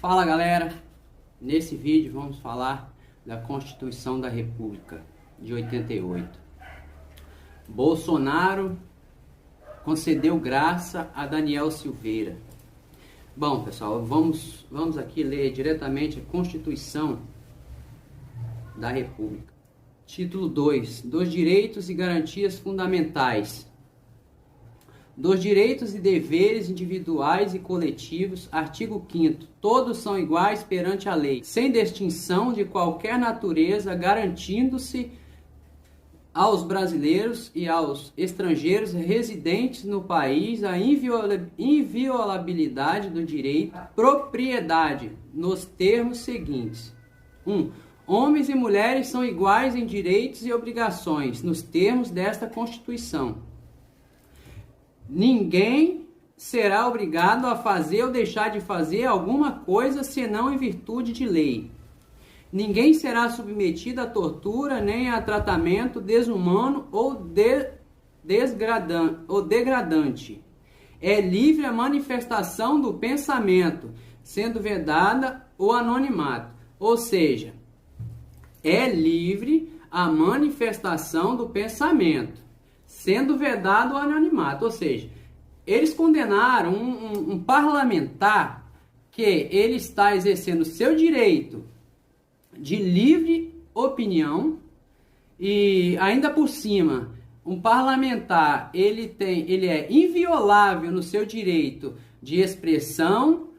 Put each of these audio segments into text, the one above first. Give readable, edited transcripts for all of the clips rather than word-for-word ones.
Fala galera, nesse vídeo vamos falar da Constituição da República de 88. Bolsonaro concedeu graça a Daniel Silveira. Bom pessoal, vamos aqui ler diretamente a Constituição da República. Título 2, dos direitos e garantias fundamentais. Dos direitos e deveres individuais e coletivos, artigo 5º, todos são iguais perante a lei, sem distinção de qualquer natureza, garantindo-se aos brasileiros e aos estrangeiros residentes no país a inviolabilidade do direito à propriedade, nos termos seguintes. 1. Homens e mulheres são iguais em direitos e obrigações, nos termos desta Constituição. Ninguém será obrigado a fazer ou deixar de fazer alguma coisa senão em virtude de lei. Ninguém será submetido a tortura nem a tratamento desumano ou degradante. É livre a manifestação do pensamento, sendo vedada o anonimato. Ou seja, é livre a manifestação do pensamento, sendo vedado o anonimato. Ou seja, eles condenaram um parlamentar que ele está exercendo o seu direito de livre opinião e ainda por cima, um parlamentar ele é inviolável no seu direito de expressão,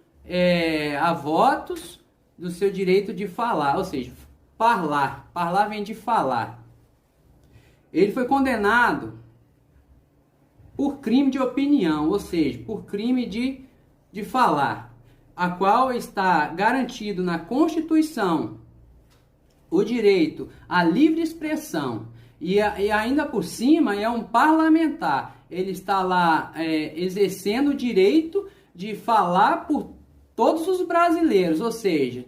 a votos, do seu direito de falar, ou seja, falar vem de falar. Ele foi condenado por crime de opinião, ou seja, por crime de falar, a qual está garantido na Constituição o direito à livre expressão, e ainda por cima é um parlamentar, ele está lá exercendo o direito de falar por todos os brasileiros, ou seja,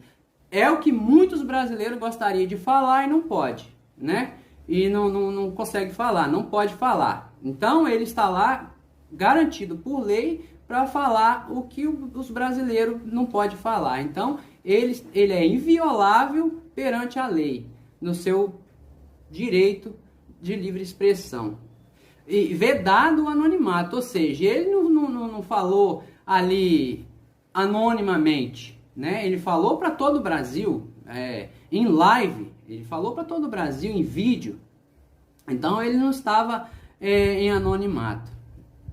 é o que muitos brasileiros gostariam de falar e não pode, né? E não consegue falar, não pode falar. Então ele está lá garantido por lei para falar o que os brasileiros não podem falar. Então ele é inviolável perante a lei, no seu direito de livre expressão. E vedado o anonimato, ou seja, ele não falou ali anonimamente, né? Ele falou para todo o Brasil, em live, ele falou para todo o Brasil em vídeo. Então ele não estava em anonimato,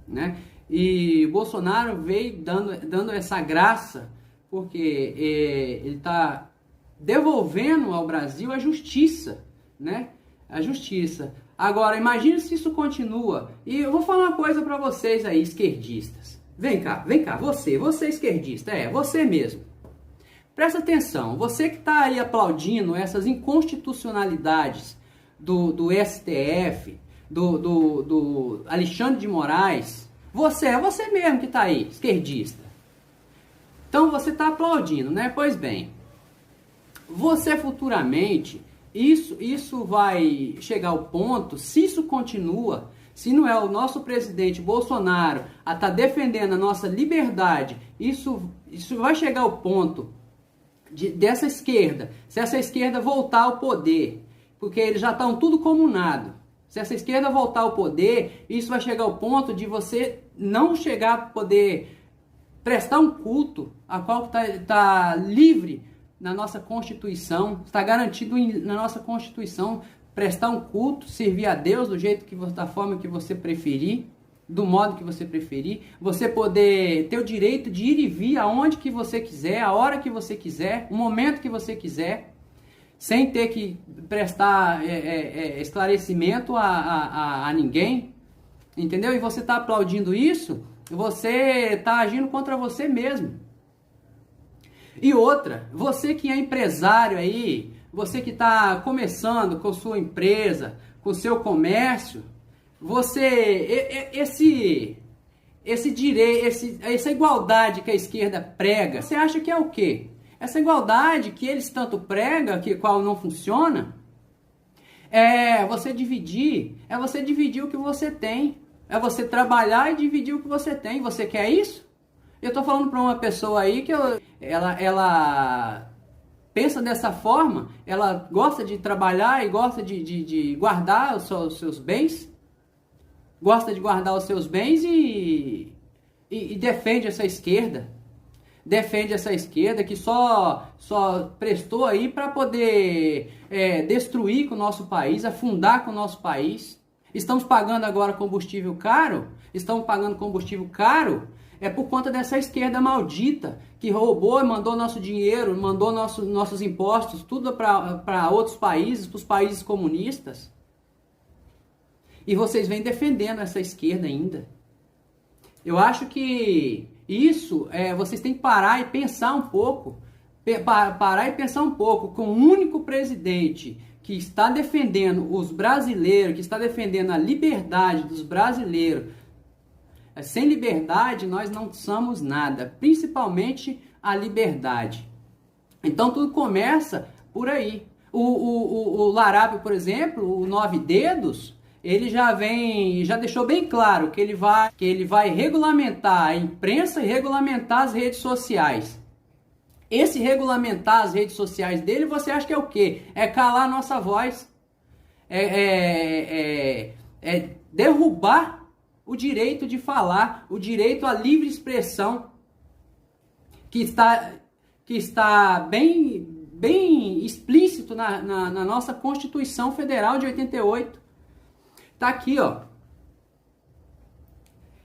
né? E Bolsonaro veio dando essa graça porque ele está devolvendo ao Brasil a justiça, né? A justiça. Agora, imagine se isso continua. E eu vou falar uma coisa para vocês aí, esquerdistas. Vem cá, você esquerdista, você mesmo. Presta atenção, você que está aí aplaudindo essas inconstitucionalidades do STF, do Alexandre de Moraes, é você mesmo que está aí, esquerdista. Então você está aplaudindo, né? Pois bem, você futuramente, isso vai chegar ao ponto, se isso continua, se não é o nosso presidente Bolsonaro a estar defendendo a nossa liberdade, isso vai chegar ao ponto dessa esquerda, se essa esquerda voltar ao poder, porque eles já estão tudo comunado. Se essa esquerda voltar ao poder, isso vai chegar ao ponto de você não chegar a poder prestar um culto, a qual está livre na nossa Constituição, está garantido na nossa Constituição, prestar um culto, servir a Deus da forma que você preferir, do modo que você preferir, você poder ter o direito de ir e vir aonde que você quiser, a hora que você quiser, o momento que você quiser, sem ter que prestar esclarecimento a ninguém, entendeu? E você está aplaudindo isso, você está agindo contra você mesmo. E outra, você que é empresário aí, você que está começando com sua empresa, com seu comércio, esse direito, essa igualdade que a esquerda prega, você acha que é o quê? Essa igualdade que eles tanto pregam, qual não funciona, é você dividir o que você tem, é você trabalhar e dividir o que você tem. Você quer isso? Eu tô falando para uma pessoa aí que ela pensa dessa forma, ela gosta de trabalhar e gosta de guardar os seus bens, gosta de guardar os seus bens e defende essa esquerda. Defende essa esquerda que só prestou aí para poder destruir com o nosso país, afundar com o nosso país. Estamos pagando agora combustível caro, por conta dessa esquerda maldita que roubou e mandou nosso dinheiro, mandou nossos impostos, tudo para outros países, para os países comunistas. E vocês vêm defendendo essa esquerda ainda. Eu acho que isso, vocês têm que parar e pensar um pouco. Com um único presidente que está defendendo os brasileiros, que está defendendo a liberdade dos brasileiros. Sem liberdade nós não somos nada, principalmente a liberdade. Então tudo começa por aí. O Larápio, por exemplo, o Nove Dedos, ele já deixou bem claro que ele vai regulamentar a imprensa e regulamentar as redes sociais. Esse regulamentar as redes sociais dele, você acha que é o quê? É calar a nossa voz. É derrubar o direito de falar, o direito à livre expressão, que está bem explícito na nossa Constituição Federal de 88. Está aqui, ó.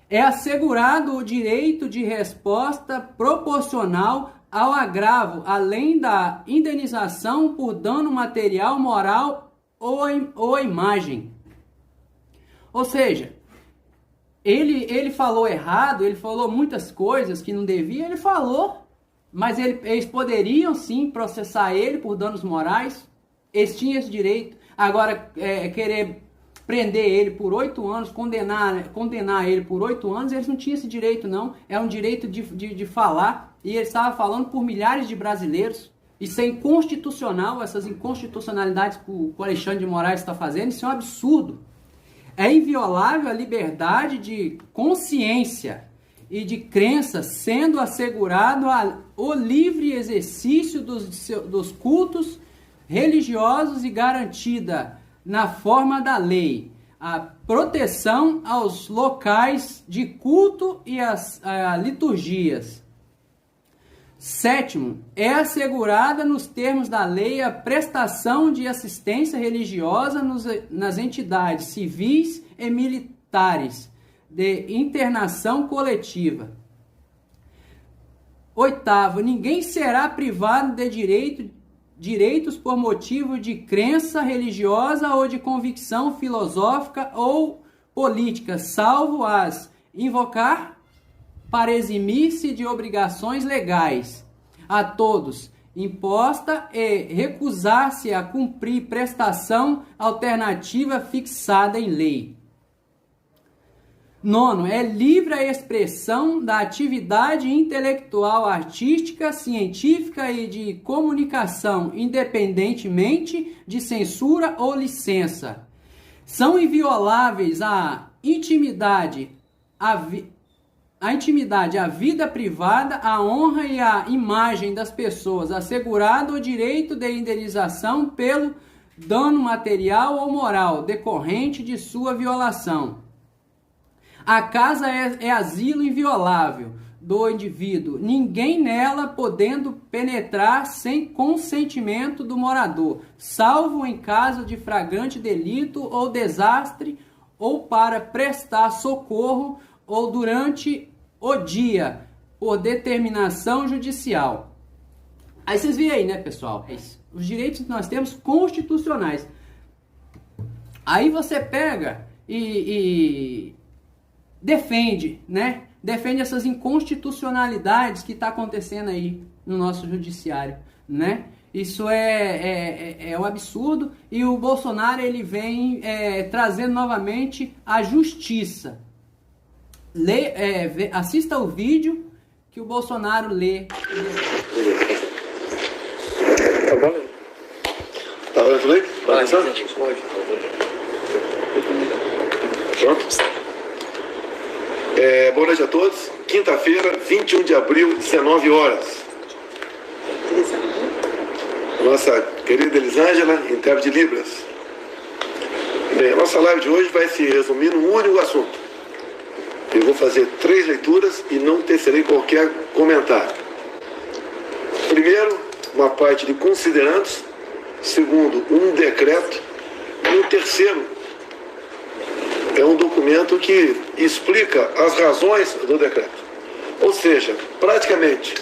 É assegurado o direito de resposta proporcional ao agravo, além da indenização por dano material, moral ou imagem. Ou seja, ele falou errado, ele falou muitas coisas que não devia, ele falou, mas eles poderiam sim processar ele por danos morais, eles tinham esse direito. Agora, querer prender ele por 8 anos, condenar ele por 8 anos, eles não tinham esse direito não, é um direito de falar, e ele estava falando por milhares de brasileiros. Isso é inconstitucional, essas inconstitucionalidades que o Alexandre de Moraes está fazendo, isso é um absurdo. É inviolável a liberdade de consciência e de crença, sendo assegurado o livre exercício dos cultos religiosos e garantida, na forma da lei, a proteção aos locais de culto e às liturgias. 7º, é assegurada nos termos da lei a prestação de assistência religiosa nas entidades civis e militares de internação coletiva. 8º, ninguém será privado de direitos por motivo de crença religiosa ou de convicção filosófica ou política, salvo as invocar para eximir-se de obrigações legais a todos, imposta e recusar-se a cumprir prestação alternativa fixada em lei. 9º, é livre a expressão da atividade intelectual, artística, científica e de comunicação, independentemente de censura ou licença. São invioláveis a intimidade, a vida privada, a honra e a imagem das pessoas, assegurado o direito de indenização pelo dano material ou moral decorrente de sua violação. A casa é asilo inviolável do indivíduo, ninguém nela podendo penetrar sem consentimento do morador, salvo em caso de flagrante delito ou desastre, ou para prestar socorro, ou durante o dia, por determinação judicial. Aí vocês veem aí, né, pessoal? Os direitos que nós temos constitucionais. Aí você pega e defende, né? Defende essas inconstitucionalidades que está acontecendo aí no nosso judiciário, né? Isso é um absurdo, e o Bolsonaro ele vem trazendo novamente a justiça. Assista o vídeo que o Bolsonaro lê. Tá bom? Tá vendo tudo aí? Vai começar? Pronto? Boa noite a todos. Quinta-feira, 21 de abril, 19 horas. nossa querida Elisângela, intérprete de Libras. Bem, a nossa live de hoje vai se resumir num único assunto. Eu vou fazer 3 leituras e não tecerei qualquer comentário. Primeiro, uma parte de considerandos. Segundo, um decreto. E o terceiro é um documento que explica as razões do decreto. Ou seja, praticamente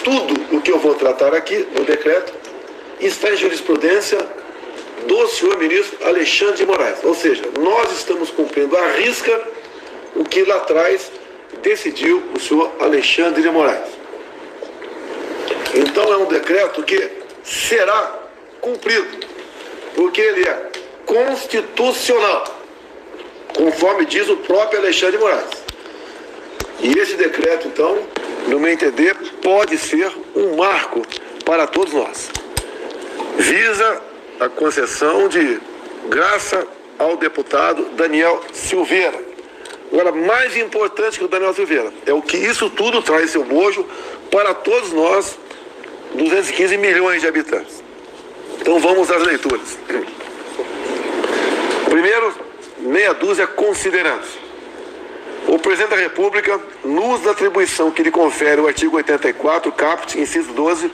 tudo o que eu vou tratar aqui no decreto está em jurisprudência do senhor ministro Alexandre de Moraes. Ou seja, nós estamos cumprindo à risca o que lá atrás decidiu o senhor Alexandre de Moraes. Então é um decreto que será cumprido, porque ele é constitucional, conforme diz o próprio Alexandre de Moraes. E esse decreto, então, no meu entender, pode ser um marco para todos nós. Visa a concessão de graça ao deputado Daniel Silveira. Agora, mais importante que o Daniel Silveira é o que isso tudo traz seu bojo para todos nós, 215 milhões de habitantes. Então vamos às leituras. Primeiro, meia dúzia considerandos. O Presidente da República, no uso da atribuição que lhe confere o artigo 84, caput, inciso 12,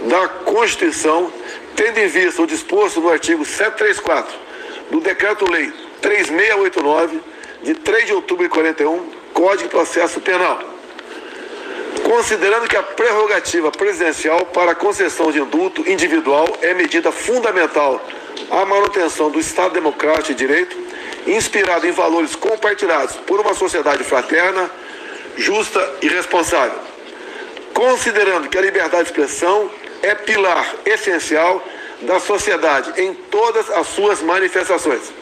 da Constituição, tendo em vista o disposto no artigo 734 do Decreto-Lei 3689, de 3 de outubro de 41, Código de Processo Penal. Considerando que a prerrogativa presidencial para a concessão de indulto individual é medida fundamental à manutenção do Estado Democrático de Direito, inspirado em valores compartilhados por uma sociedade fraterna, justa e responsável. Considerando que a liberdade de expressão é pilar essencial da sociedade em todas as suas manifestações.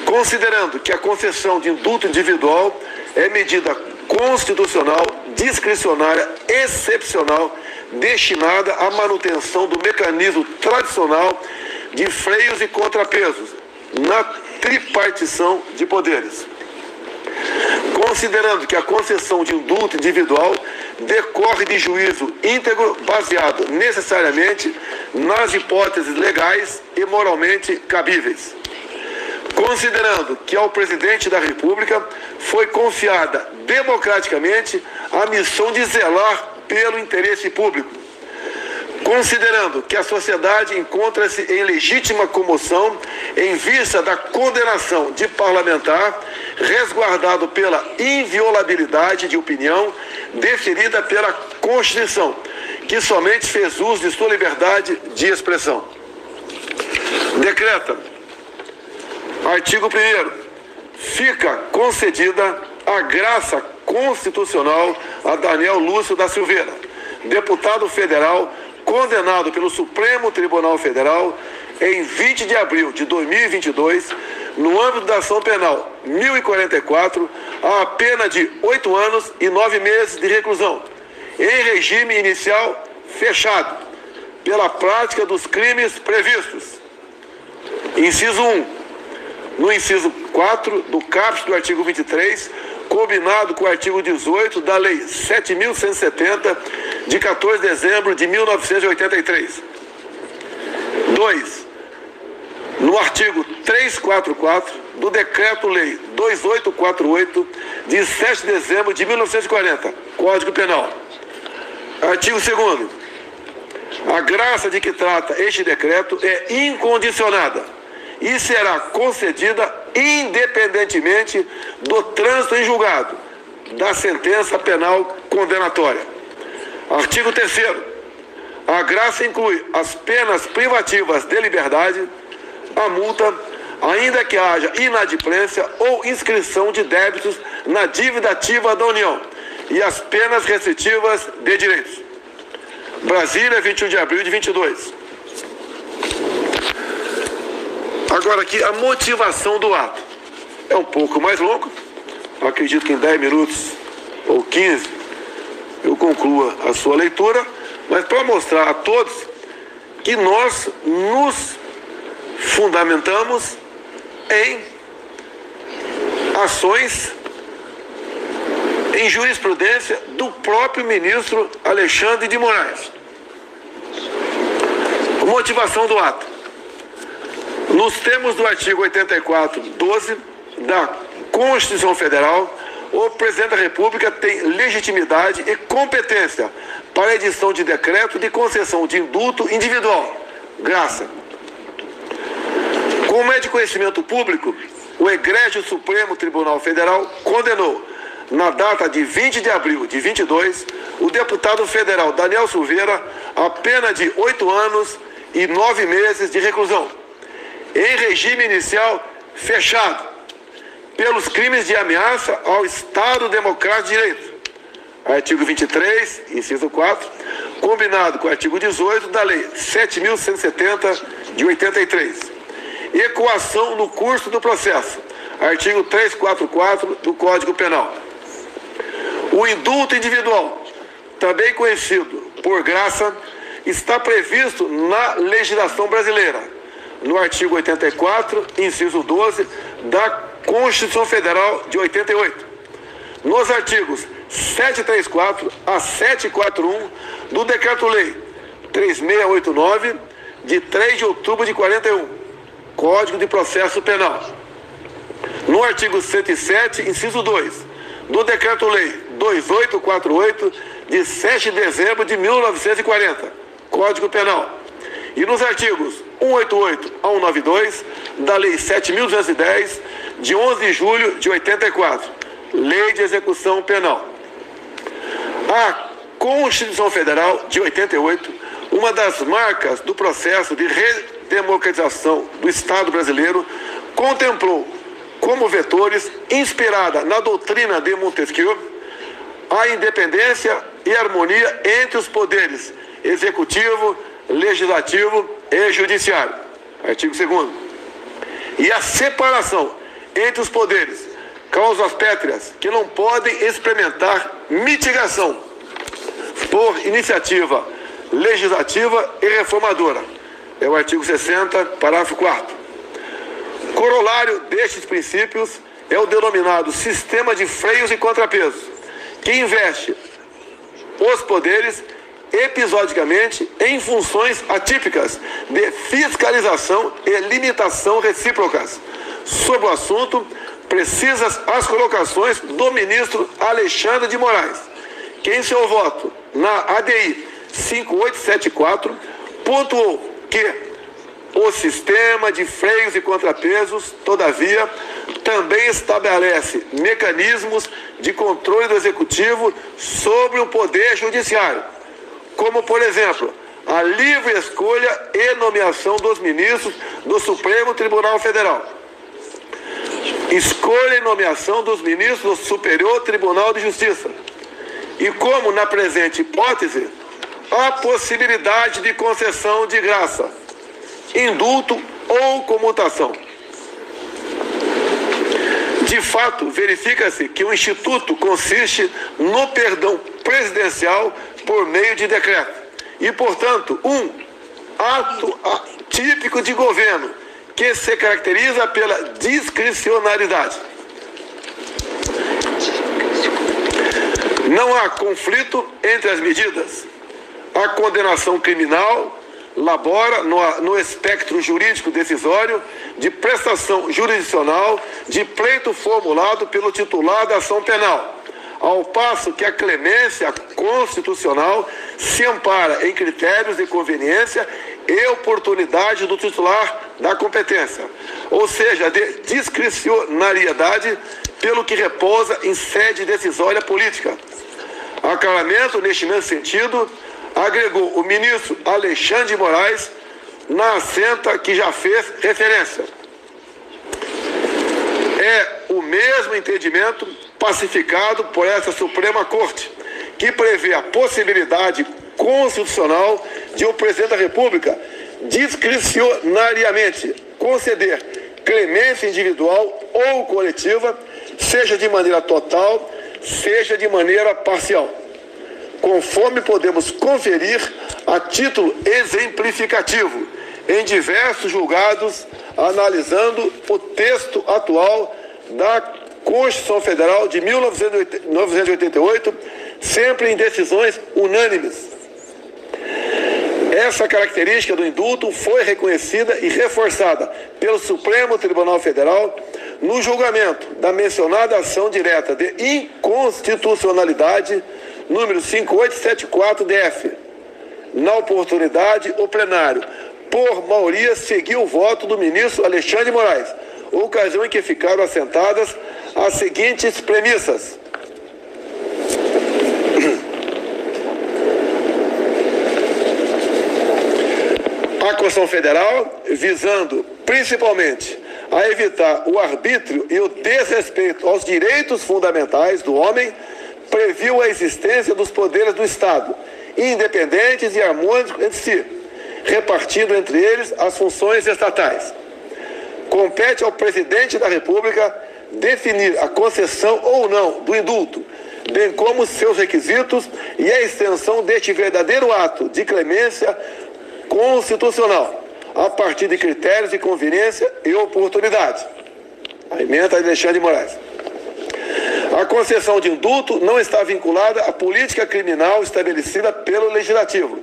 Considerando que a concessão de indulto individual é medida constitucional, discricionária, excepcional, destinada à manutenção do mecanismo tradicional de freios e contrapesos na tripartição de poderes. Considerando que a concessão de indulto individual decorre de juízo íntegro baseado necessariamente nas hipóteses legais e moralmente cabíveis. Considerando que ao Presidente da República foi confiada democraticamente a missão de zelar pelo interesse público. Considerando que a sociedade encontra-se em legítima comoção em vista da condenação de parlamentar, resguardado pela inviolabilidade de opinião deferida pela Constituição, que somente fez uso de sua liberdade de expressão. Decreta. Artigo 1º. Fica concedida a graça constitucional a Daniel Lúcio da Silveira, deputado federal condenado pelo Supremo Tribunal Federal em 20 de abril de 2022, no âmbito da ação penal 1044, a pena de 8 anos e 9 meses de reclusão, em regime inicial fechado, pela prática dos crimes previstos. Inciso 1. No inciso 4 do caput do artigo 23, combinado com o artigo 18 da Lei 7.170, de 14 de dezembro de 1983. 2. No artigo 344 do Decreto-Lei 2848, de 7 de dezembro de 1940, Código Penal. Artigo 2º. A graça de que trata este decreto é incondicionada e será concedida independentemente do trânsito em julgado da sentença penal condenatória. Artigo 3º. A graça inclui as penas privativas de liberdade, a multa, ainda que haja inadimplência ou inscrição de débitos na dívida ativa da União, e as penas restritivas de direitos. Brasília, 21 de abril de 22. Agora aqui, a motivação do ato. É um pouco mais longo. Acredito que em 10 minutos ou 15 eu conclua a sua leitura, mas para mostrar a todos que nós nos fundamentamos em ações, em jurisprudência do próprio ministro Alexandre de Moraes. Motivação do ato. Nos termos do artigo 84(12) da Constituição Federal, o Presidente da República tem legitimidade e competência para a edição de decreto de concessão de indulto individual, graça. Como é de conhecimento público, o Egrégio Supremo Tribunal Federal condenou, na data de 20 de abril de 22, o deputado federal Daniel Silveira a pena de 8 anos e 9 meses de reclusão, em regime inicial fechado, pelos crimes de ameaça ao Estado Democrático de Direito. Artigo 23, inciso 4, combinado com o artigo 18 da Lei 7.170 de 83. E coação no curso do processo. Artigo 344 do Código Penal. O indulto individual, também conhecido por graça, está previsto na legislação brasileira, no artigo 84, inciso 12, da Constituição Federal de 88. Nos artigos 734 a 741 do Decreto-Lei 3689, de 3 de outubro de 41, Código de Processo Penal. No artigo 107, inciso 2, do Decreto-Lei 2848, de 7 de dezembro de 1940, Código Penal. E nos artigos 188 a 192 da Lei 7.210, de 11 de julho de 84, Lei de Execução Penal. A Constituição Federal de 88, uma das marcas do processo de redemocratização do Estado brasileiro, contemplou como vetores, inspirada na doutrina de Montesquieu, a independência e harmonia entre os poderes executivo, legislativo e judiciário. Artigo 2º. E a separação entre os poderes, causas pétreas que não podem experimentar mitigação por iniciativa legislativa e reformadora. É o artigo 60, parágrafo 4º. Corolário destes princípios é o denominado sistema de freios e contrapesos, que investe os poderes episodicamente em funções atípicas de fiscalização e limitação recíprocas. Sobre o assunto, precisas as colocações do ministro Alexandre de Moraes, que em seu voto na ADI 5874 pontuou que o sistema de freios e contrapesos, todavia, também estabelece mecanismos de controle do Executivo sobre o Poder Judiciário, como, por exemplo, a livre escolha e nomeação dos ministros do Supremo Tribunal Federal, escolha e nomeação dos ministros do Superior Tribunal de Justiça, e como, na presente hipótese, a possibilidade de concessão de graça, indulto ou comutação. De fato, verifica-se que o Instituto consiste no perdão presidencial por meio de decreto e, portanto, um ato típico de governo que se caracteriza pela discricionariedade. Não há conflito entre as medidas. A condenação criminal labora no espectro jurídico decisório de prestação jurisdicional de pleito formulado pelo titular da ação penal, ao passo que a clemência constitucional se ampara em critérios de conveniência e oportunidade do titular da competência, ou seja, de discricionariedade, pelo que repousa em sede decisória política. Aclaramento neste mesmo sentido agregou o ministro Alexandre de Moraes na assenta que já fez referência. É o mesmo entendimento pacificado por essa Suprema Corte, que prevê a possibilidade constitucional de o Presidente da República discricionariamente conceder clemência individual ou coletiva, seja de maneira total, seja de maneira parcial, conforme podemos conferir a título exemplificativo em diversos julgados, analisando o texto atual da Constituição Federal de 1988, sempre em decisões unânimes. É Essa característica do indulto foi reconhecida e reforçada pelo Supremo Tribunal Federal no julgamento da mencionada ação direta de inconstitucionalidade número 5874-DF. Na oportunidade, o plenário, por maioria, seguiu o voto do ministro Alexandre de Moraes, ocasião em que ficaram assentadas as seguintes premissas. A Constituição Federal, visando principalmente a evitar o arbítrio e o desrespeito aos direitos fundamentais do homem, previu a existência dos poderes do Estado, independentes e harmônicos entre si, repartindo entre eles as funções estatais. Compete ao Presidente da República definir a concessão ou não do indulto, bem como seus requisitos e a extensão deste verdadeiro ato de clemência constitucional, a partir de critérios de conveniência e oportunidade. A emenda de Alexandre de Moraes. A concessão de indulto não está vinculada à política criminal estabelecida pelo Legislativo,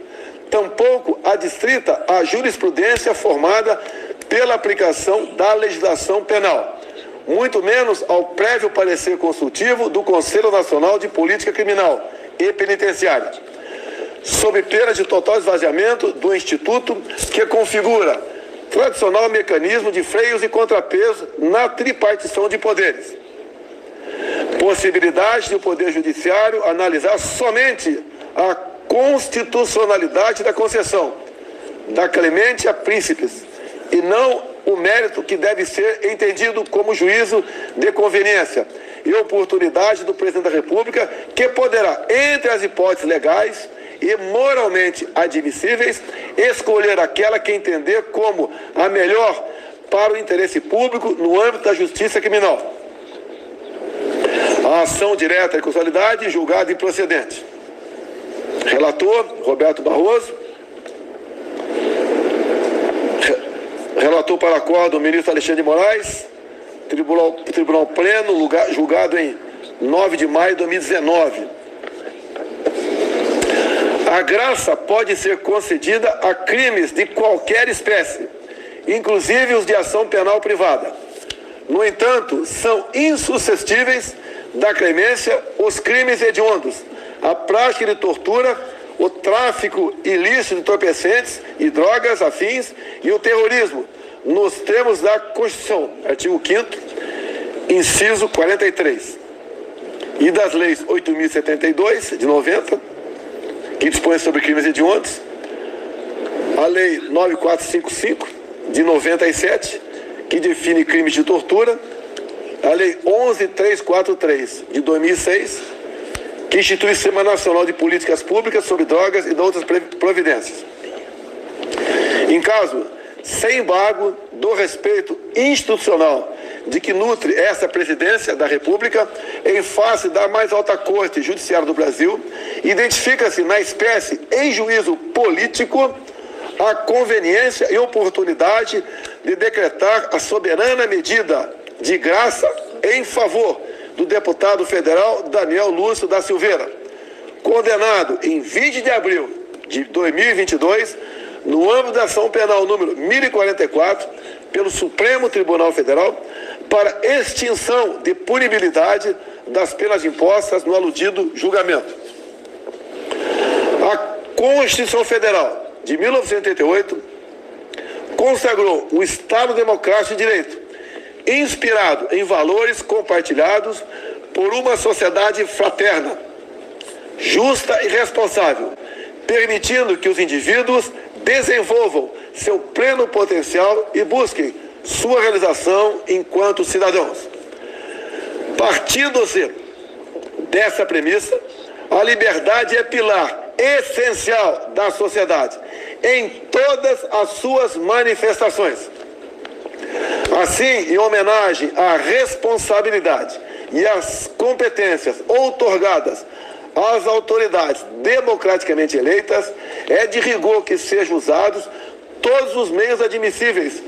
tampouco adstrita à jurisprudência formada pela aplicação da legislação penal, muito menos ao prévio parecer consultivo do Conselho Nacional de Política Criminal e Penitenciária, sob pena de total esvaziamento do Instituto, que configura tradicional mecanismo de freios e contrapeso na tripartição de poderes. Possibilidade do Poder Judiciário analisar somente a constitucionalidade da concessão, da clemente a príncipes, e não o mérito que deve ser entendido como juízo de conveniência e oportunidade do Presidente da República, que poderá, entre as hipóteses legais e moralmente admissíveis, escolher aquela que entender como a melhor para o interesse público no âmbito da justiça criminal. A ação direta e consolidade julgada improcedente. Relator, Roberto Barroso. Relator para acordo, o ministro Alexandre de Moraes. Tribunal Pleno, julgado em 9 de maio de 2019. A graça pode ser concedida a crimes de qualquer espécie, inclusive os de ação penal privada. No entanto, são insuscetíveis da clemência os crimes hediondos, a prática de tortura, o tráfico ilícito de entorpecentes e drogas afins e o terrorismo, nos termos da Constituição, artigo 5º, inciso 43, e das leis 8.072, de 90, que dispõe sobre crimes hediondos, a lei 9455, de 97, que define crimes de tortura, a lei 11343, de 2006, que institui o Sistema Nacional de Políticas Públicas sobre Drogas e de outras providências. Em caso sem embargo do respeito institucional de que nutre esta presidência da República em face da mais alta corte judiciária do Brasil, identifica-se na espécie em juízo político a conveniência e oportunidade de decretar a soberana medida de graça em favor do deputado federal Daniel Lúcio da Silveira, condenado em 20 de abril de 2022, no âmbito da ação penal número 1044, pelo Supremo Tribunal Federal, para extinção de punibilidade das penas impostas no aludido julgamento. A Constituição Federal de 1988 consagrou o Estado Democrático de Direito, inspirado em valores compartilhados por uma sociedade fraterna, justa e responsável, permitindo que os indivíduos desenvolvam seu pleno potencial e busquem sua realização enquanto cidadãos. Partindo-se dessa premissa, a liberdade é pilar essencial da sociedade, em todas as suas manifestações. Assim, em homenagem à responsabilidade e às competências outorgadas às autoridades democraticamente eleitas, é de rigor que sejam usados todos os meios admissíveis,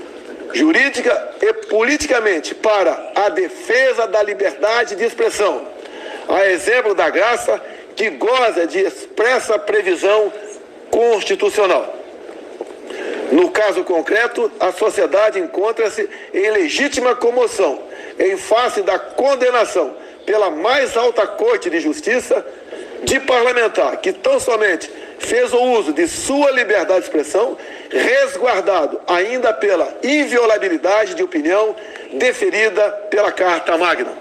jurídica e politicamente, para a defesa da liberdade de expressão, a exemplo da graça que goza de expressa previsão constitucional. No caso concreto, a sociedade encontra-se em legítima comoção em face da condenação pela mais alta Corte de Justiça de parlamentar que tão somente fez o uso de sua liberdade de expressão, resguardado ainda pela inviolabilidade de opinião deferida pela Carta Magna.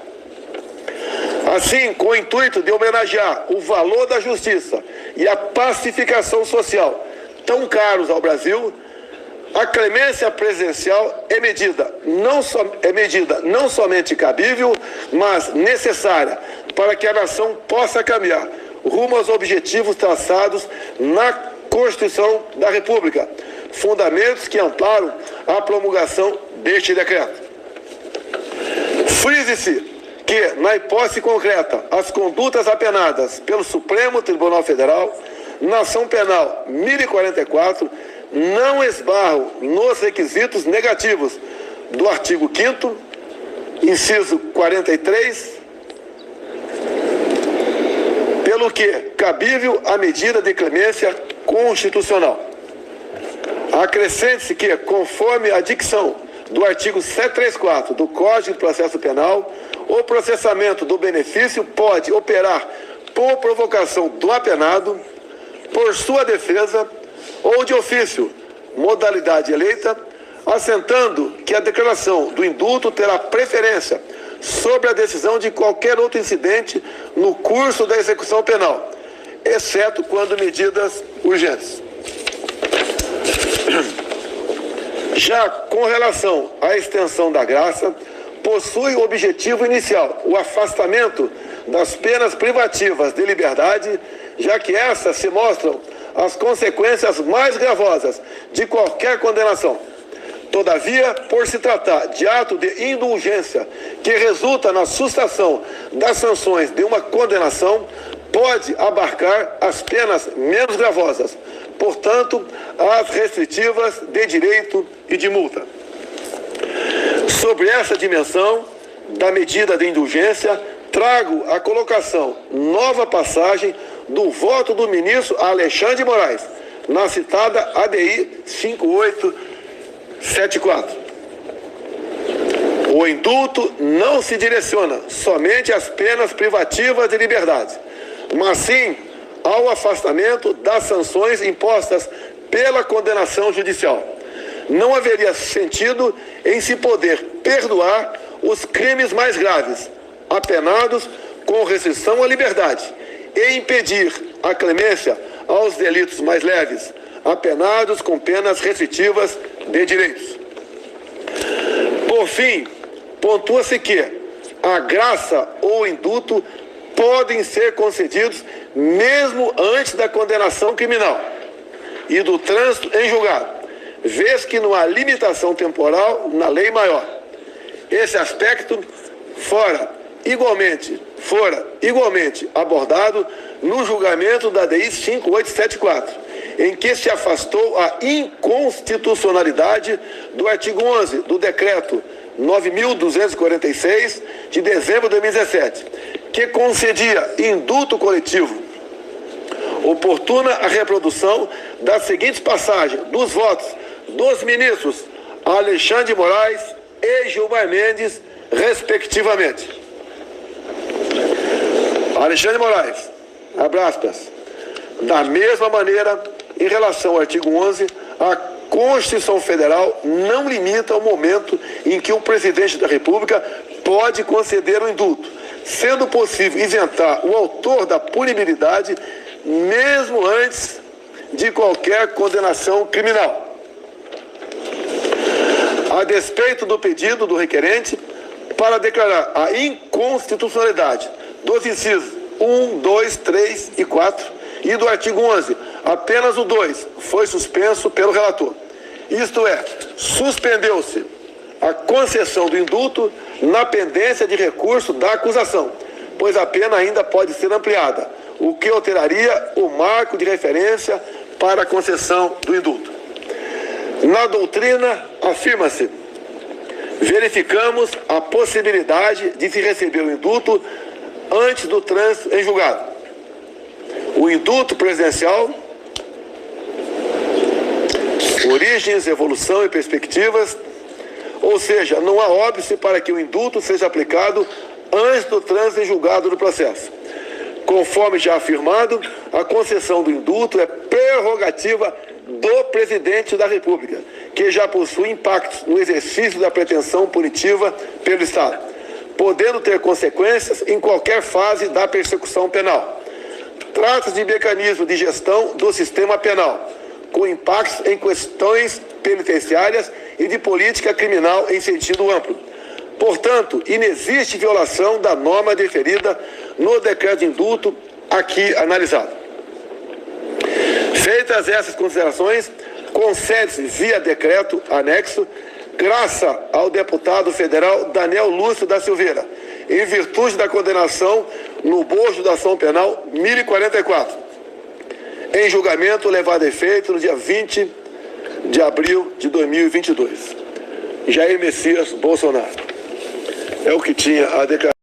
Assim, com o intuito de homenagear o valor da justiça e a pacificação social tão caros ao Brasil, a clemência presidencial é medida não somente cabível, mas necessária para que a nação possa caminhar rumo aos objetivos traçados na Constituição da República, fundamentos que amparam a promulgação deste decreto. Frise-se que, na hipótese concreta, as condutas apenadas pelo Supremo Tribunal Federal, na ação penal 1044, não esbarram nos requisitos negativos do artigo 5º, inciso 43, pelo que cabível a medida de clemência constitucional. Acrescente-se que, conforme a dicção do artigo 734 do Código de Processo Penal, o processamento do benefício pode operar por provocação do apenado, por sua defesa ou de ofício, modalidade eleita, assentando que a declaração do indulto terá preferência sobre a decisão de qualquer outro incidente no curso da execução penal, exceto quando medidas urgentes. Já com relação à extensão da graça, possui o objetivo inicial, o afastamento das penas privativas de liberdade, já que essas se mostram as consequências mais gravosas de qualquer condenação. Todavia, por se tratar de ato de indulgência que resulta na sustação das sanções de uma condenação, pode abarcar as penas menos gravosas, portanto, as restritivas de direito e de multa. Sobre essa dimensão da medida de indulgência, trago a colocação, nova passagem, do voto do ministro Alexandre de Moraes, na citada ADI 5874. O indulto não se direciona somente às penas privativas de liberdade, mas sim ao afastamento das sanções impostas pela condenação judicial. Não haveria sentido em se poder perdoar os crimes mais graves, apenados com restrição à liberdade, e impedir a clemência aos delitos mais leves, apenados com penas restritivas de direitos. Por fim, pontua-se que a graça ou indulto podem ser concedidos mesmo antes da condenação criminal e do trânsito em julgado, vez que não há limitação temporal na lei maior. Esse aspecto fora igualmente abordado no julgamento da DI 5874, em que se afastou a inconstitucionalidade do artigo 11 do decreto 9.246 de dezembro de 2017, que concedia indulto coletivo. Oportuna a reprodução das seguintes passagens dos votos dos ministros Alexandre de Moraes e Gilmar Mendes, respectivamente. Alexandre de Moraes, abre aspas, da mesma maneira, em relação ao artigo 11, a Constituição Federal não limita o momento em que o presidente da República pode conceder o indulto, sendo possível isentar o autor da punibilidade mesmo antes de qualquer condenação criminal. A despeito do pedido do requerente para declarar a inconstitucionalidade dos incisos 1, 2, 3 e 4 e do artigo 11, apenas o 2 foi suspenso pelo relator. Isto é, suspendeu-se a concessão do indulto na pendência de recurso da acusação, pois a pena ainda pode ser ampliada, o que alteraria o marco de referência para a concessão do indulto. Na doutrina, afirma-se: verificamos a possibilidade de se receber o indulto antes do trânsito em julgado. O indulto presidencial origens, evolução e perspectivas, ou seja, não há óbice para que o indulto seja aplicado antes do trânsito em julgado do processo. Conforme já afirmado, a concessão do indulto é prerrogativa do Presidente da República, que já possui impactos no exercício da pretensão punitiva pelo Estado, podendo ter consequências em qualquer fase da persecução penal. Trata-se de mecanismo de gestão do sistema penal, com impactos em questões penitenciárias e de política criminal em sentido amplo. Portanto, inexiste violação da norma deferida no decreto de indulto aqui analisado. Feitas essas considerações, concede-se via decreto anexo, graça ao deputado federal Daniel Lúcio da Silveira, em virtude da condenação no bojo da ação penal 1044, em julgamento levado a efeito no dia 20 de abril de 2022. Jair Messias Bolsonaro. É o que tinha a declaração.